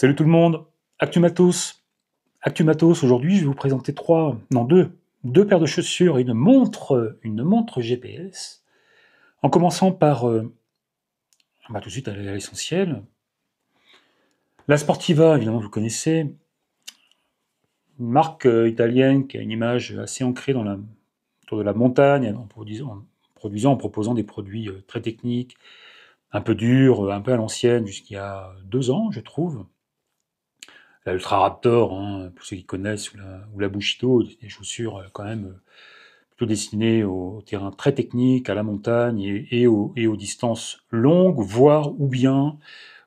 Salut tout le monde, Actu Matos, aujourd'hui je vais vous présenter deux paires de chaussures et une montre GPS. En commençant par, tout de suite aller à l'essentiel. La Sportiva, évidemment vous connaissez, une marque italienne qui a une image assez ancrée autour de la montagne, en proposant des produits très techniques, un peu durs, un peu à l'ancienne, jusqu'il y a 2 ans je trouve. La Ultra Raptor, hein, pour ceux qui connaissent, ou la Bushido, des chaussures quand même plutôt destinées au terrain très technique, à la montagne et aux distances longues, voire ou bien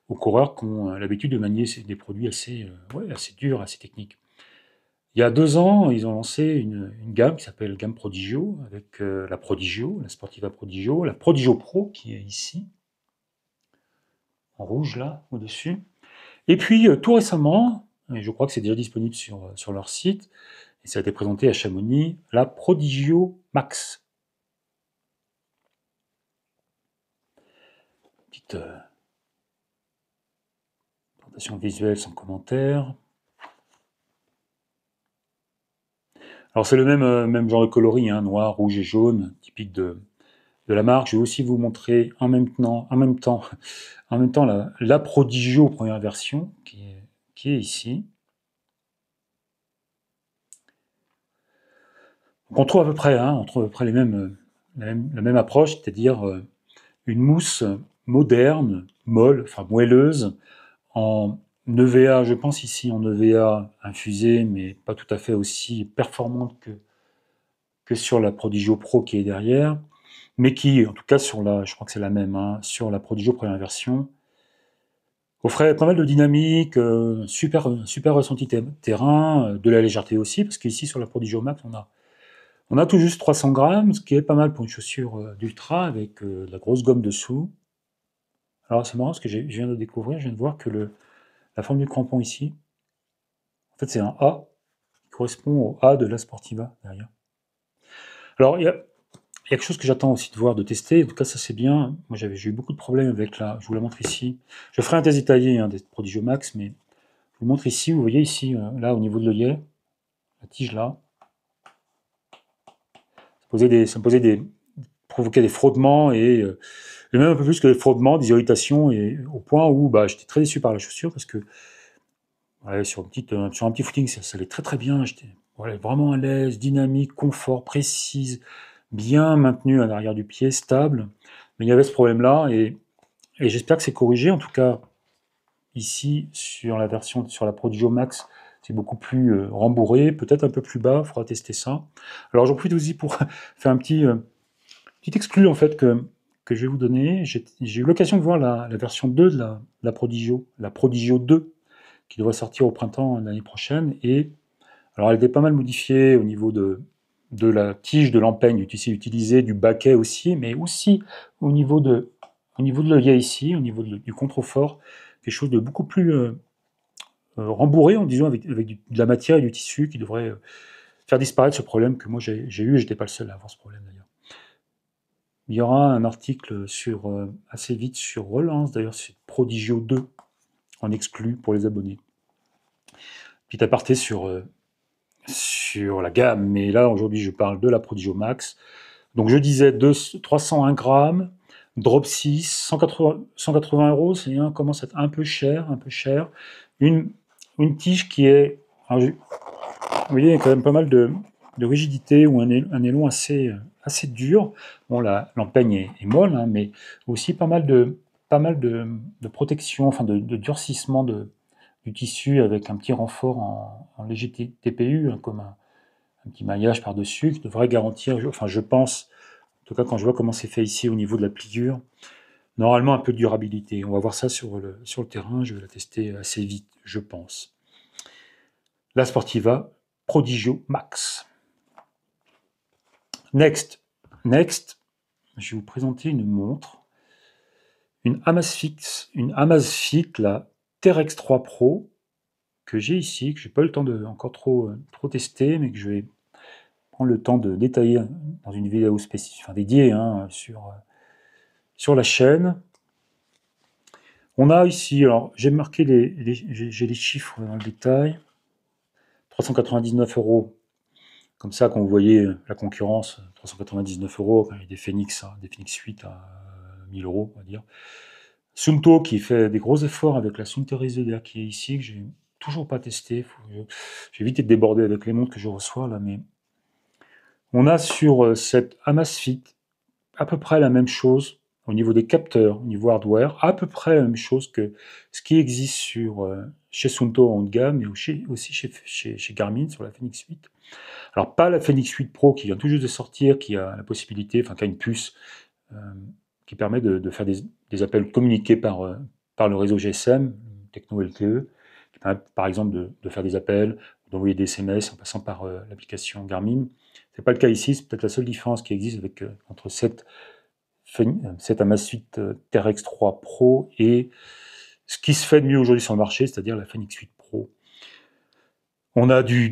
aux coureurs qui ont l'habitude de manier des produits assez durs, assez techniques. Il y a 2 ans, ils ont lancé une gamme qui s'appelle gamme Prodigio, avec la Prodigio, la Sportiva Prodigio, la Prodigio Pro qui est ici, en rouge là, au-dessus. Et puis tout récemment, et je crois que c'est déjà disponible sur leur site, et ça a été présenté à Chamonix, la Prodigio Max. Petite présentation visuelle sans commentaire. Alors c'est le même genre de coloris, hein, noir, rouge et jaune, typique de la marque. Je vais aussi vous montrer en même temps la Prodigio première version qui est ici. Donc on trouve à peu près, la même approche, c'est-à-dire une mousse moderne, molle, enfin moelleuse, en EVA, je pense ici en EVA infusée, mais pas tout à fait aussi performante que sur la Prodigio Pro qui est derrière, mais qui, en tout cas je crois que c'est la même, hein, sur la Prodigio première version, offrait pas mal de dynamique, super ressenti terrain, de la légèreté aussi, parce qu'ici sur la Prodigio Max, on a tout juste 300 grammes, ce qui est pas mal pour une chaussure d'ultra, avec de la grosse gomme dessous. Alors c'est marrant, parce que je viens de découvrir, je viens de voir que la forme du crampon ici, en fait c'est un A, qui correspond au A de la Sportiva, derrière. Alors il y a quelque chose que j'attends aussi de voir, de tester, en tout cas ça c'est bien. Moi j'ai eu beaucoup de problèmes avec je vous la montre ici. Je ferai un test détaillé des Prodigio Max, mais je vous montre ici, vous voyez ici, là au niveau de l'œillet, la tige là, provoquait des frottements et même un peu plus que des frottements, des irritations, et au point où j'étais très déçu par la chaussure parce que sur un petit footing ça allait très très bien, j'étais vraiment à l'aise, dynamique, confort, précise, bien maintenue à l'arrière du pied, stable, mais il y avait ce problème-là et j'espère que c'est corrigé, en tout cas ici sur la Prodigio Max, c'est beaucoup plus rembourré, peut-être un peu plus bas, il faudra tester ça. Alors j'en profite aussi pour faire un petit exclu en fait que je vais vous donner. J'ai eu l'occasion de voir la version 2 de la Prodigio, la Prodigio 2, qui devrait sortir au printemps l'année prochaine. Et alors elle était pas mal modifiée au niveau de la tige, de l'empeigne du tissu utilisé, du baquet aussi, mais aussi au niveau de l'œillet ici, au niveau du contrefort, quelque chose de beaucoup plus rembourré, en disant avec de la matière et du tissu qui devrait faire disparaître ce problème que moi j'ai eu, et j'étais pas le seul à avoir ce problème d'ailleurs. Il y aura un article assez vite sur Relance, d'ailleurs c'est Prodigio 2, en exclu pour les abonnés. Petit aparté sur la gamme, mais là aujourd'hui je parle de la Prodigio Max. Donc je disais 301 grammes, drop 6, 180 euros, commence à être un peu cher, Une, une tige qui est, vous voyez, il y a quand même pas mal de rigidité, ou un élan assez dur. Bon, l'empeigne est molle, hein, mais aussi pas mal de protection, enfin de durcissement du tissu, avec un petit renfort en léger TPU, hein, comme un petit maillage par-dessus, qui devrait garantir, je pense, en tout cas quand je vois comment c'est fait ici au niveau de la pliure, normalement un peu de durabilité. On va voir ça sur le terrain, je vais la tester assez vite, je pense. La Sportiva Prodigio Max. Next, je vais vous présenter une montre, une Amazfit, la Terex 3 Pro, que j'ai ici, que j'ai pas eu le temps de encore trop tester, mais que je vais prendre le temps de détailler dans une vidéo spécifique, dédiée, sur la chaîne. On a ici, alors j'ai marqué j'ai les chiffres dans le détail. 399 euros. Comme ça, quand vous voyez la concurrence, 399 euros, quand il y a des Phoenix 8 à 1000 euros, on va dire. Sunto qui fait des gros efforts avec la Suntory ZDR qui est ici, que j'ai toujours pas testé. J'ai vite été débordé avec les montres que je reçois là, mais on a sur cette Amazfit à peu près la même chose au niveau des capteurs, au niveau hardware, à peu près la même chose que ce qui existe chez Sunto en haut de gamme, mais aussi chez Garmin sur la Phoenix 8. Alors pas la Phoenix 8 Pro qui vient tout juste de sortir, qui a la possibilité, enfin qui a une puce euh, qui permet de faire des appels communiqués par le réseau GSM, Techno LTE, qui permet par exemple de faire des appels, d'envoyer des SMS en passant par l'application Garmin. C'est pas le cas ici, c'est peut-être la seule différence qui existe entre cette Amazfit TRX 3 Pro et ce qui se fait de mieux aujourd'hui sur le marché, c'est-à-dire la Phoenix 8 Pro. On a du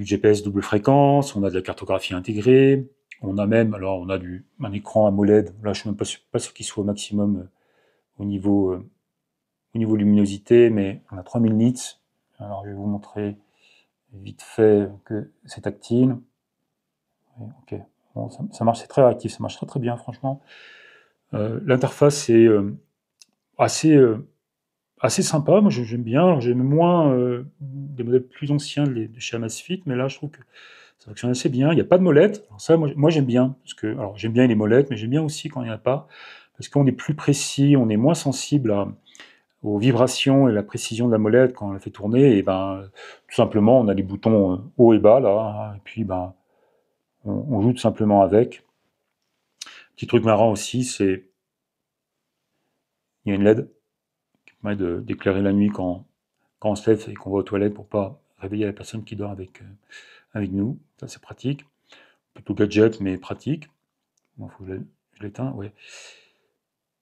GPS double fréquence, on a de la cartographie intégrée, on a même, alors on a un écran AMOLED, là je suis même pas sûr qu'il soit au maximum au niveau luminosité, mais on a 3000 nits. Alors je vais vous montrer vite fait que c'est tactile. Ok, bon, ça marche, c'est très réactif, ça marche très très bien franchement. L'interface est assez sympa, moi j'aime bien. Alors, j'aime moins des modèles plus anciens de chez Amazfit, mais là je trouve que ça fonctionne assez bien. Il n'y a pas de molette. Alors ça, moi j'aime bien, parce que alors j'aime bien les molettes, mais j'aime bien aussi quand il n'y en a pas, parce qu'on est plus précis, on est moins sensible aux vibrations et la précision de la molette quand on la fait tourner. Et ben tout simplement, on a les boutons haut et bas là, hein, et puis ben on joue tout simplement avec. Petit truc marrant aussi, c'est il y a une LED qui permet d'éclairer la nuit quand on se lève et qu'on va aux toilettes pour pas réveiller la personne qui dort avec nous. Ça c'est pratique. Plutôt gadget, mais pratique. Bon, faut que je l'éteins, ouais.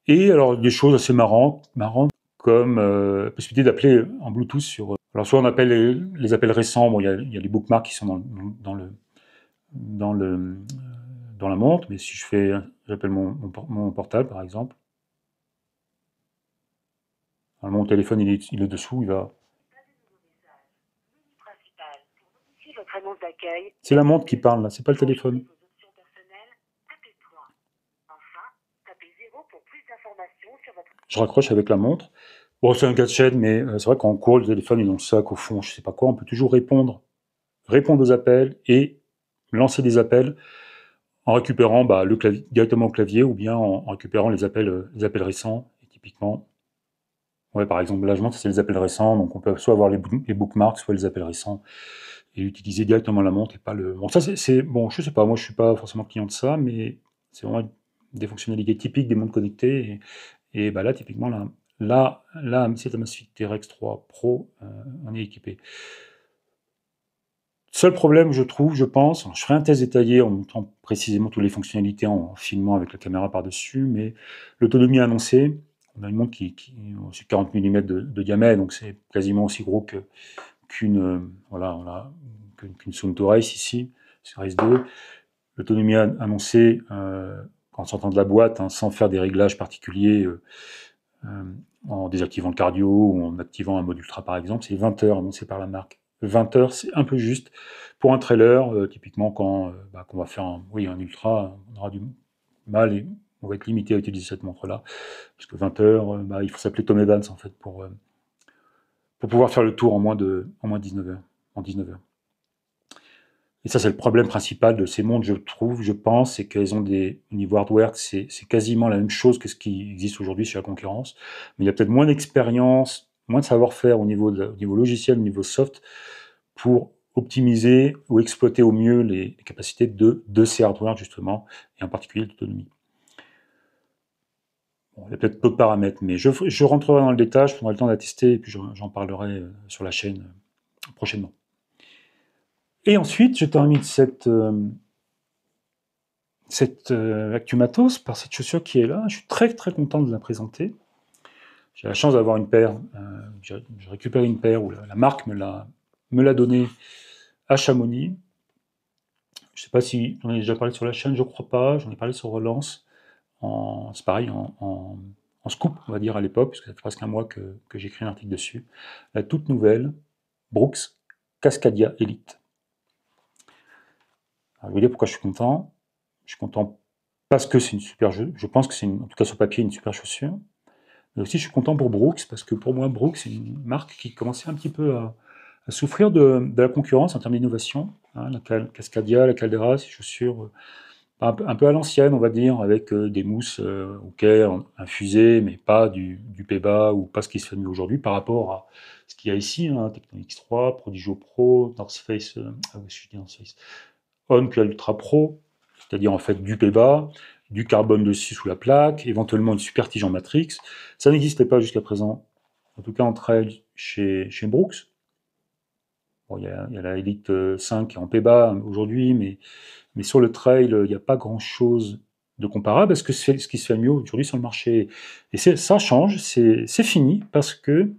Et alors, des choses assez marrantes comme la possibilité d'appeler en Bluetooth alors, soit on appelle les appels récents, bon, il y a les bookmarks qui sont dans, le, dans la montre, mais si j'appelle mon portable, par exemple, alors, mon téléphone, il est dessous, il va... C'est la montre qui parle, là, c'est pas le téléphone. Je raccroche avec la montre. Bon, c'est un gadget, mais c'est vrai qu'en cours, le téléphone est dans le sac, au fond, je sais pas quoi, on peut toujours répondre aux appels et lancer des appels en récupérant directement au clavier ou bien en récupérant les appels récents. Et typiquement, ouais, par exemple, là, je montre, c'est les appels récents, donc on peut soit avoir les bookmarks, soit les appels récents, et utiliser directement la montre et pas le... Bon, ça, bon, je sais pas, moi, je suis pas forcément client de ça, mais c'est vraiment des fonctionnalités typiques des montres connectées, et bah là, typiquement, c'est Amazfit TRX 3 Pro, on est équipé. Seul problème, je trouve, je pense, je ferai un test détaillé en montrant précisément toutes les fonctionnalités en filmant avec la caméra par-dessus, mais l'autonomie annoncée, on a une montre qui c'est 40 mm de diamètre, donc c'est quasiment aussi gros qu'une Suunto Race ici, sur Race 2. L'autonomie annoncée, en sortant de la boîte, hein, sans faire des réglages particuliers, en désactivant le cardio ou en activant un mode ultra par exemple, c'est 20 heures annoncé par la marque. 20 heures, c'est un peu juste. Pour un trailer, typiquement quand on va faire un ultra, on aura du mal et on va être limité à utiliser cette montre-là. Parce que 20 heures, il faut s'appeler Tom Evans en fait pour pouvoir faire le tour en moins de 19 heures. En 19 heures. Et ça, c'est le problème principal de ces montres, je pense, c'est qu'elles ont au niveau hardware, c'est quasiment la même chose que ce qui existe aujourd'hui chez la concurrence. Mais il y a peut-être moins d'expérience, moins de savoir-faire au niveau logiciel, au niveau soft, pour optimiser ou exploiter au mieux les capacités de ces hardware, justement, et en particulier l'autonomie. Bon, il y a peut-être d'autres paramètres, mais je rentrerai dans le détail, je prendrai le temps d'attester, et puis j'en parlerai sur la chaîne prochainement. Et ensuite, je termine cette Actu-Matos par cette chaussure qui est là. Je suis très très content de la présenter. J'ai la chance d'avoir une paire. J'ai récupéré une paire où la marque me l'a donnée à Chamonix. Je ne sais pas si j'en ai déjà parlé sur la chaîne, je crois pas. J'en ai parlé sur Relance. C'est pareil, en en scoop, on va dire à l'époque, parce que ça fait presque un mois que j'écris un article dessus, la toute nouvelle Brooks Cascadia Elite. Alors, je vais vous dire pourquoi je suis content. Je suis content parce que c'est une super, je pense que c'est en tout cas sur papier, une super chaussure. Mais aussi, je suis content pour Brooks, parce que pour moi, Brooks, c'est une marque qui commençait un petit peu à souffrir de la concurrence en termes d'innovation. Hein, la Cascadia, la Caldera, ces chaussures un peu à l'ancienne, on va dire, avec des mousses ok, infusées, mais pas du Peba ou pas ce qui se fait mieux aujourd'hui par rapport à ce qu'il y a ici, hein, Techno X3, Prodigio Pro, North Face, je dis North Face, On Ultra Pro, c'est-à-dire en fait du Peba, du carbone dessus sous la plaque, éventuellement une super tige en matrix. Ça n'existait pas jusqu'à présent, en tout cas en trail chez Brooks. Bon, il y a la Elite 5 en Peba aujourd'hui, mais sur le trail, il n'y a pas grand-chose de comparable à ce qui se fait mieux aujourd'hui sur le marché. Et ça change, c'est fini, parce que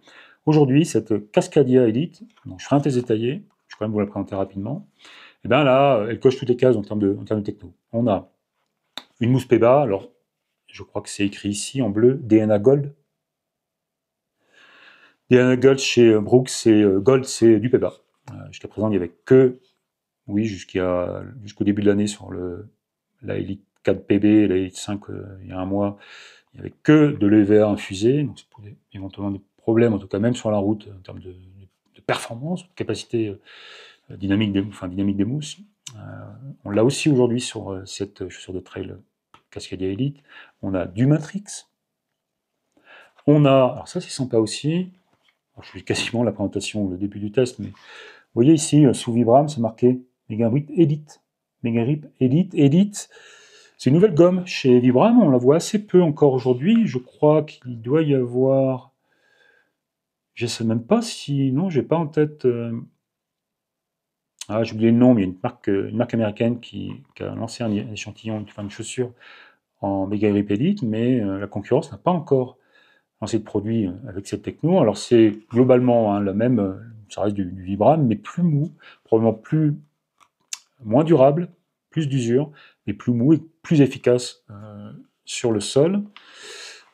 aujourd'hui, cette Cascadia Elite, donc je ferai un test détaillé, je vais quand même vous la présenter rapidement, et bien là, elle coche toutes les cases en termes de techno. On a une mousse Peba, alors je crois que c'est écrit ici en bleu, DNA Gold. DNA Gold chez Brooks, c'est Gold, c'est du Peba. Jusqu'à présent, il n'y avait que, oui, jusqu'au début de l'année sur la Elite 4 PB, la Elite 5 il y a un mois, il n'y avait que de l'EVA infusé, donc ça posait éventuellement des problèmes, en tout cas même sur la route, en termes de performance, de capacité dynamique des mousses. On l'a aussi aujourd'hui sur cette chaussure de trail Cascadia Elite. On a du Matrix. On a, alors ça c'est sympa aussi, alors, je fais quasiment la présentation, le début du test, mais vous voyez ici, sous Vibram, c'est marqué Megagrip Elite. Megagrip Elite. C'est une nouvelle gomme chez Vibram, on la voit assez peu encore aujourd'hui. Je crois qu'il doit y avoir. Je ne sais même pas si. Non, j'ai pas en tête. Ah, j'ai oublié le nom, mais il y a une marque américaine qui a lancé un échantillon, une chaussure en Megagrip Elite, mais la concurrence n'a pas encore lancé de produit avec cette techno. Alors c'est globalement la même, ça reste du Vibram, mais plus mou, probablement moins durable, plus d'usure, mais plus mou et plus efficace sur le sol.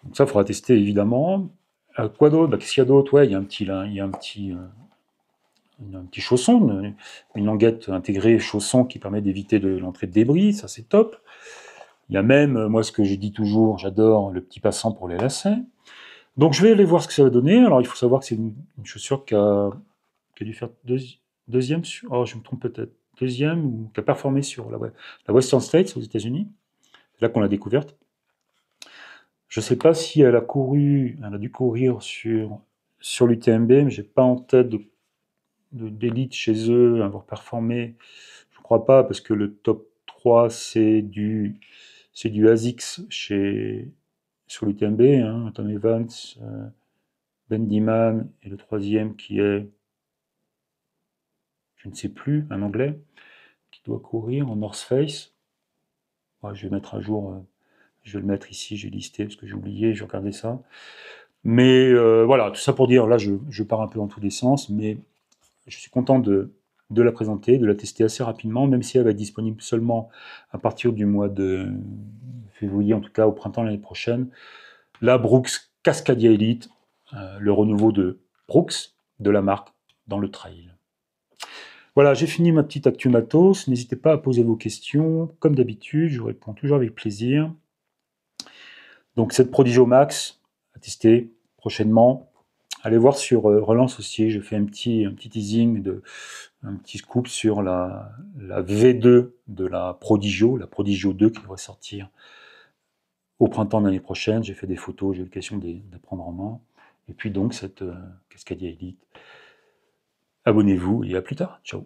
Donc ça, il faudra tester évidemment. Quoi d'autre? Qu'est-ce qu'il y a d'autre? Ouais, il y a un petit chausson, une languette intégrée chausson qui permet d'éviter l'entrée de débris, ça c'est top. Il y a même, moi ce que je dis toujours, j'adore le petit passant pour les lacets. Donc je vais aller voir ce que ça va donner. Alors il faut savoir que c'est une chaussure qui a dû faire deuxième, oh je me trompe peut-être, deuxième, ou qui a performé sur la Western States aux États-Unis. C'est là qu'on l'a découverte. Je ne sais pas si elle a dû courir sur l'UTMB, mais j'ai pas en tête d'élite chez eux, avoir performé. Je ne crois pas, parce que le top 3, c'est du ASICS sur l'UTMB, hein, Tom Evans, Ben Diman, et le troisième qui est, je ne sais plus, un anglais, qui doit courir en North Face. Ouais, je vais mettre à jour, je vais le mettre ici, j'ai listé, parce que j'ai oublié, j'ai regardé ça. Mais voilà, tout ça pour dire, là je pars un peu dans tous les sens, mais je suis content de la présenter, de la tester assez rapidement, même si elle va être disponible seulement à partir du mois de février, en tout cas au printemps l'année prochaine. La Brooks Cascadia Elite, le renouveau de Brooks, de la marque, dans le trail. Voilà, j'ai fini ma petite actu matos. N'hésitez pas à poser vos questions. Comme d'habitude, je réponds toujours avec plaisir. Donc cette Prodigio Max à tester prochainement. Allez voir sur Relance aussi, je fais un petit teasing, un petit scoop sur la V2 de la Prodigio 2 qui devrait sortir au printemps de l'année prochaine. J'ai fait des photos, j'ai eu l'occasion de prendre en main. Et puis donc cette Cascadia Elite. Abonnez-vous et à plus tard. Ciao.